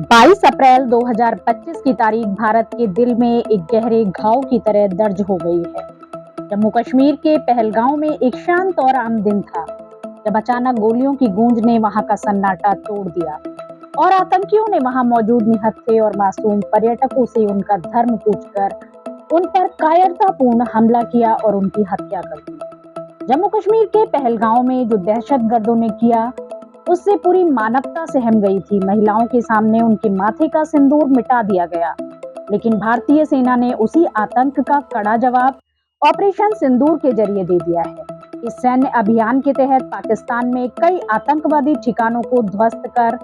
22 अप्रैल 2025 की तारीख भारत के दिल में एक गहरे घाव की तरह दर्ज हो गई है। जम्मू कश्मीर के पहलगांव में एक शांत और आम दिन था, जब अचानक गोलियों की गूंज ने वहां का सन्नाटा तोड़ दिया और आतंकियों ने वहां मौजूद निहत्थे और मासूम पर्यटकों से उनका धर्म पूछकर उन पर कायरतापूर्ण हमला किया और उनकी हत्या कर दी। जम्मू कश्मीर के पहलगांव में जो दहशतगर्दों ने किया, उससे पूरी मानवता सहम गई थी। महिलाओं के सामने उनके माथे का सिंदूर मिटा दिया गया, लेकिन भारतीय सेना ने उसी आतंक का कड़ा जवाब ऑपरेशन सिंदूर के जरिए दे दिया है। इस सैन्य अभियान के तहत पाकिस्तान में कई आतंकवादी ठिकानों को ध्वस्त कर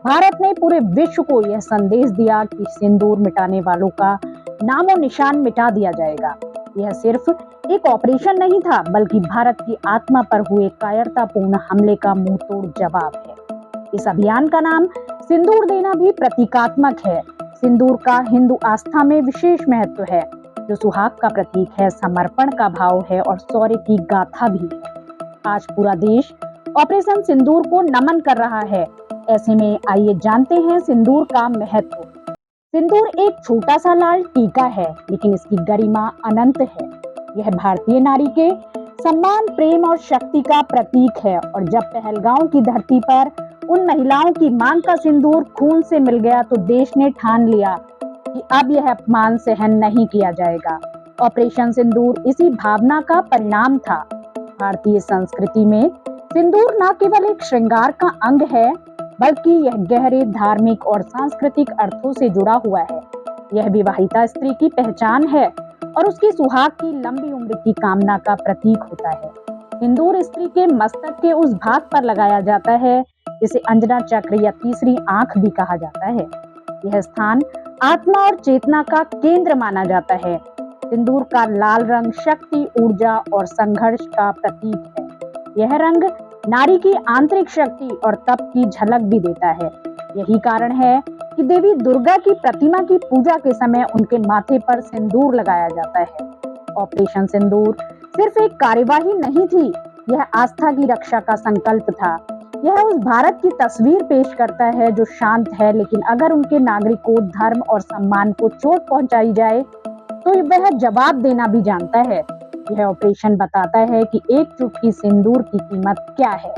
भारत ने पूरे विश्व को यह संदेश दिया कि सिंदूर मिटाने वालों का नामो निशान मिटा दिया जाएगा। यह सिर्फ एक ऑपरेशन नहीं था, बल्कि भारत की आत्मा पर हुए कायरतापूर्ण हमले का मुंहतोड़ जवाब है। इस अभियान का नाम सिंदूर देना भी प्रतीकात्मक है। सिंदूर का हिंदू आस्था में विशेष महत्व है, जो सुहाग का प्रतीक है, समर्पण का भाव है और शौर्य की गाथा भी है। आज पूरा देश ऑपरेशन सिंदूर को नमन कर रहा है। ऐसे में आइए जानते हैं सिंदूर का महत्व। सिंदूर एक छोटा सा लाल टीका है, लेकिन इसकी गरिमा अनंत है। यह भारतीय नारी के सम्मान, प्रेम और शक्ति का प्रतीक है। और जब पहलगांव की धरती पर उन महिलाओं की मांग का सिंदूर खून से मिल गया, तो देश ने ठान लिया कि अब यह अपमान सहन नहीं किया जाएगा। ऑपरेशन सिंदूर इसी भावना का परिणाम था। भारतीय संस्कृति में सिंदूर न केवल एक श्रृंगार का अंग है, बल्कि यह गहरे धार्मिक और सांस्कृतिक अर्थों से जुड़ा हुआ है। यह विवाहिता स्त्री की पहचान है और उसकी सुहाग की लंबी उम्र की कामना का प्रतीक होता है। सिंदूर स्त्री के मस्तक के उस भाग पर लगाया जाता है जिसे अंजना चक्र या तीसरी आंख भी कहा जाता है। यह स्थान आत्मा और चेतना का केंद्र माना जाता है। सिंदूर का लाल रंग शक्ति, ऊर्जा और संघर्ष का प्रतीक है। यह रंग नारी की आंतरिक शक्ति और तप की झलक भी देता है। यही कारण है कि देवी दुर्गा की प्रतिमा की पूजा के समय उनके माथे पर सिंदूर लगाया जाता है। ऑपरेशन सिंदूर सिर्फ एक कार्यवाही नहीं थी, यह आस्था की रक्षा का संकल्प था। यह उस भारत की तस्वीर पेश करता है जो शांत है, लेकिन अगर उनके नागरिकों, धर्म और सम्मान को चोट पहुंचाई जाए तो वह जवाब देना भी जानता है। यह ऑपरेशन बताता है कि एक चुटकी सिंदूर की कीमत क्या है।